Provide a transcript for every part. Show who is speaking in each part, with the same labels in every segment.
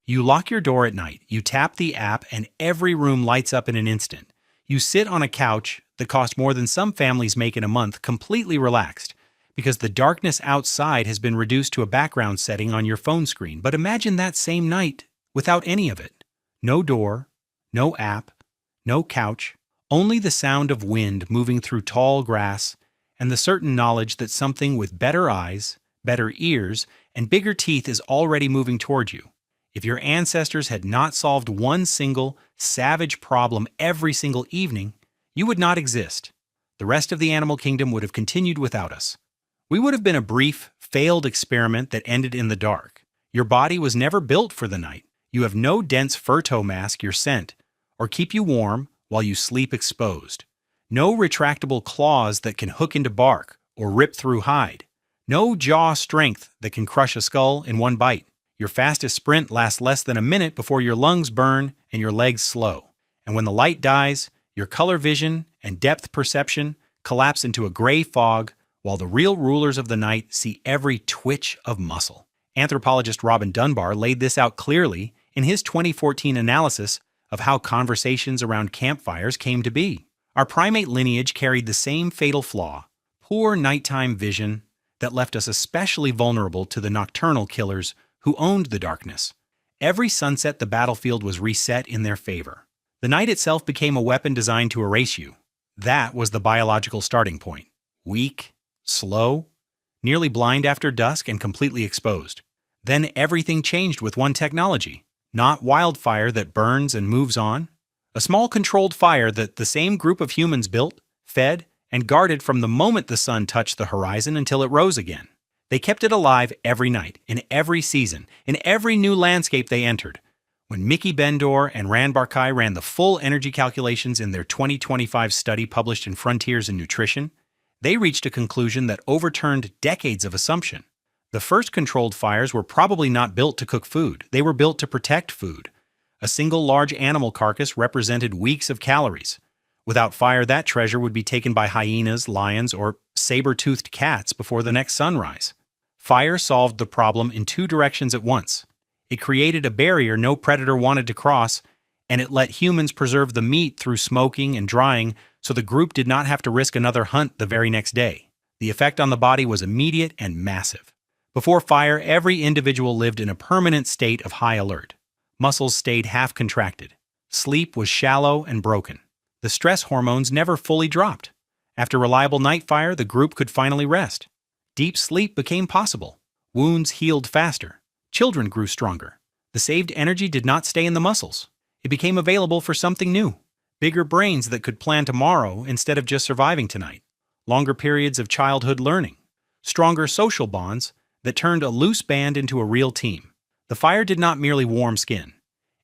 Speaker 1: You lock your door at night, you tap the app, and every room lights up in an instant. You sit on a couch that costs more than some families make in a month, completely relaxed, because the darkness outside has been reduced to a background setting on your phone screen. But imagine that same night without any of it. No door, no app, no couch, only the sound of wind moving through tall grass and the certain knowledge that something with better eyes, better ears, and bigger teeth is already moving toward you. If your ancestors had not solved one single, savage problem every single evening, you would not exist. The rest of the animal kingdom would have continued without us. We would have been a brief, failed experiment that ended in the dark. Your body was never built for the night. You have no dense fur toe mask your scent, or keep you warm while you sleep exposed. No retractable claws that can hook into bark or rip through hide. No jaw strength that can crush a skull in one bite. Your fastest sprint lasts less than a minute before your lungs burn and your legs slow. And when the light dies, your color vision and depth perception collapse into a gray fog, while the real rulers of the night see every twitch of muscle. Anthropologist Robin Dunbar laid this out clearly in his 2014 analysis of how conversations around campfires came to be. Our primate lineage carried the same fatal flaw, poor nighttime vision, that left us especially vulnerable to the nocturnal killers who owned the darkness. Every sunset, the battlefield was reset in their favor. The night itself became a weapon designed to erase you. That was the biological starting point. Weak, slow, nearly blind after dusk, and completely exposed. Then everything changed with one technology. Not wildfire that burns and moves on. A small controlled fire that the same group of humans built, fed, and guarded from the moment the sun touched the horizon until it rose again. They kept it alive every night, in every season, in every new landscape they entered. When Mickey Bendor and Rand Barkai ran the full energy calculations in their 2025 study published in Frontiers in Nutrition, they reached a conclusion that overturned decades of assumption. The first controlled fires were probably not built to cook food. They were built to protect food. A single large animal carcass represented weeks of calories. Without fire, that treasure would be taken by hyenas, lions, or saber-toothed cats before the next sunrise. Fire solved the problem in two directions at once. It created a barrier no predator wanted to cross, and it let humans preserve the meat through smoking and drying so the group did not have to risk another hunt the very next day. The effect on the body was immediate and massive. Before fire, every individual lived in a permanent state of high alert. Muscles stayed half-contracted. Sleep was shallow and broken. The stress hormones never fully dropped. After reliable night fire, the group could finally rest. Deep sleep became possible. Wounds healed faster. Children grew stronger. The saved energy did not stay in the muscles. It became available for something new. Bigger brains that could plan tomorrow instead of just surviving tonight. Longer periods of childhood learning. Stronger social bonds that turned a loose band into a real team. The fire did not merely warm skin.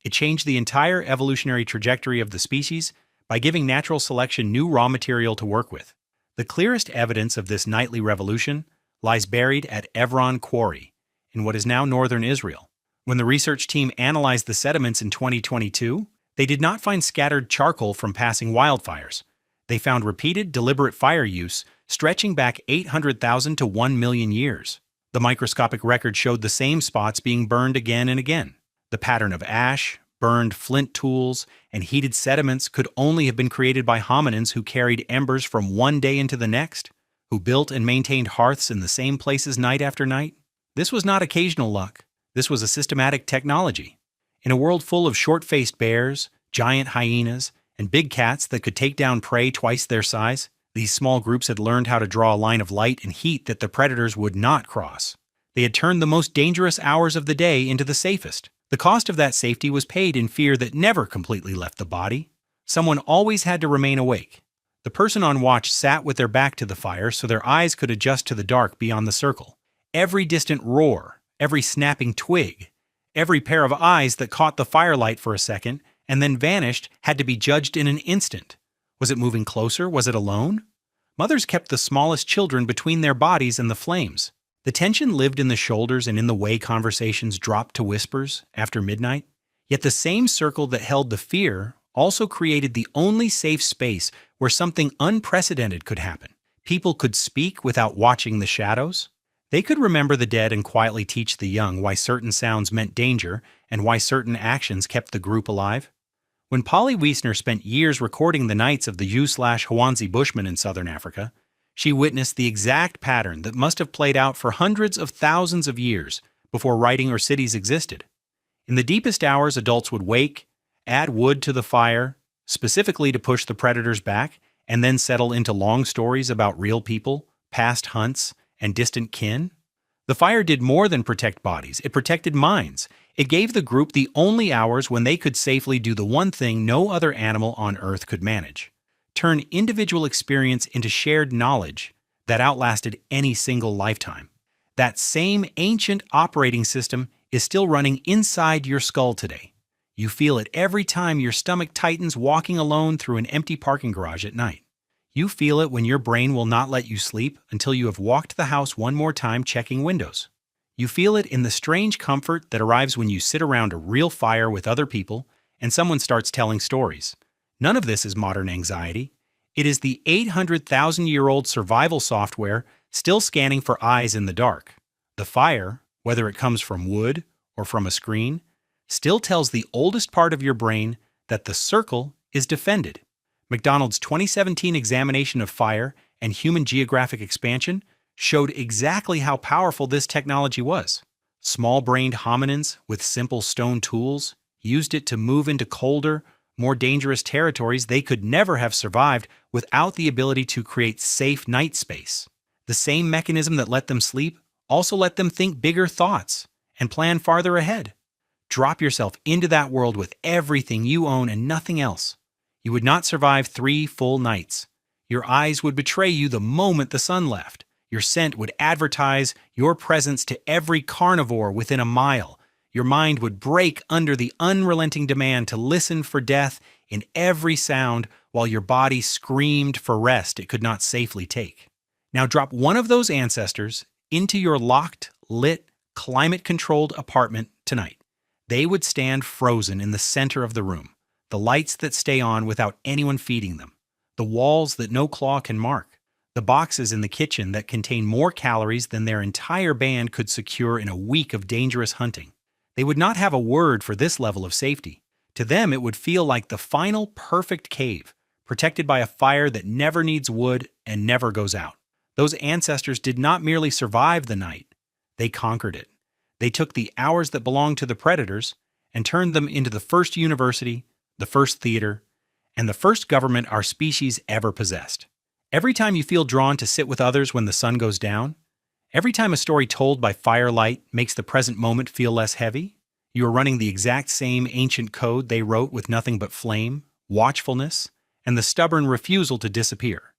Speaker 1: It changed the entire evolutionary trajectory of the species by giving natural selection new raw material to work with. The clearest evidence of this nightly revolution lies buried at Evron Quarry, in what is now northern Israel. When the research team analyzed the sediments in 2022, they did not find scattered charcoal from passing wildfires. They found repeated, deliberate fire use stretching back 800,000 to 1 million years. The microscopic record showed the same spots being burned again and again. The pattern of ash, burned flint tools, and heated sediments could only have been created by hominins who carried embers from one day into the next, who built and maintained hearths in the same places night after night. This was not occasional luck. This was a systematic technology. In a world full of short-faced bears, giant hyenas, and big cats that could take down prey twice their size, these small groups had learned how to draw a line of light and heat that the predators would not cross. They had turned the most dangerous hours of the day into the safest. The cost of that safety was paid in fear that never completely left the body. Someone always had to remain awake. The person on watch sat with their back to the fire so their eyes could adjust to the dark beyond the circle. Every distant roar, every snapping twig, every pair of eyes that caught the firelight for a second and then vanished had to be judged in an instant. Was it moving closer? Was it alone? Mothers kept the smallest children between their bodies and the flames. The tension lived in the shoulders and in the way conversations dropped to whispers after midnight. Yet the same circle that held the fear also created the only safe space where something unprecedented could happen. People could speak without watching the shadows. They could remember the dead and quietly teach the young why certain sounds meant danger and why certain actions kept the group alive. When Polly Wiesner spent years recording the nights of the Yu/Hwanzi Bushmen in southern Africa, she witnessed the exact pattern that must have played out for hundreds of thousands of years before writing or cities existed. In the deepest hours, adults would wake, add wood to the fire, specifically to push the predators back, and then settle into long stories about real people, past hunts, and distant kin. The fire did more than protect bodies, it protected minds. It gave the group the only hours when they could safely do the one thing no other animal on Earth could manage: turn individual experience into shared knowledge that outlasted any single lifetime. That same ancient operating system is still running inside your skull today. You feel it every time your stomach tightens walking alone through an empty parking garage at night. You feel it when your brain will not let you sleep until you have walked the house one more time checking windows. You feel it in the strange comfort that arrives when you sit around a real fire with other people and someone starts telling stories. None of this is modern anxiety. It is the 800,000-year-old survival software still scanning for eyes in the dark. The fire, whether it comes from wood or from a screen, still tells the oldest part of your brain that the circle is defended. McDonald's 2017 examination of fire and human geographic expansion showed exactly how powerful this technology was. Small-brained hominins with simple stone tools used it to move into colder, more dangerous territories they could never have survived without the ability to create safe night space. The same mechanism that let them sleep also let them think bigger thoughts and plan farther ahead. Drop yourself into that world with everything you own and nothing else. You would not survive 3 full nights. Your eyes would betray you the moment the sun left. Your scent would advertise your presence to every carnivore within a mile. Your mind would break under the unrelenting demand to listen for death in every sound while your body screamed for rest it could not safely take. Now drop one of those ancestors into your locked, lit, climate-controlled apartment tonight. They would stand frozen in the center of the room, the lights that stay on without anyone feeding them, the walls that no claw can mark, the boxes in the kitchen that contain more calories than their entire band could secure in a week of dangerous hunting. They would not have a word for this level of safety. To them, it would feel like the final perfect cave, protected by a fire that never needs wood and never goes out. Those ancestors did not merely survive the night, they conquered it. They took the hours that belonged to the predators and turned them into the first university, the first theater, and the first government our species ever possessed. Every time you feel drawn to sit with others when the sun goes down, every time a story told by firelight makes the present moment feel less heavy, you are running the exact same ancient code they wrote with nothing but flame, watchfulness, and the stubborn refusal to disappear.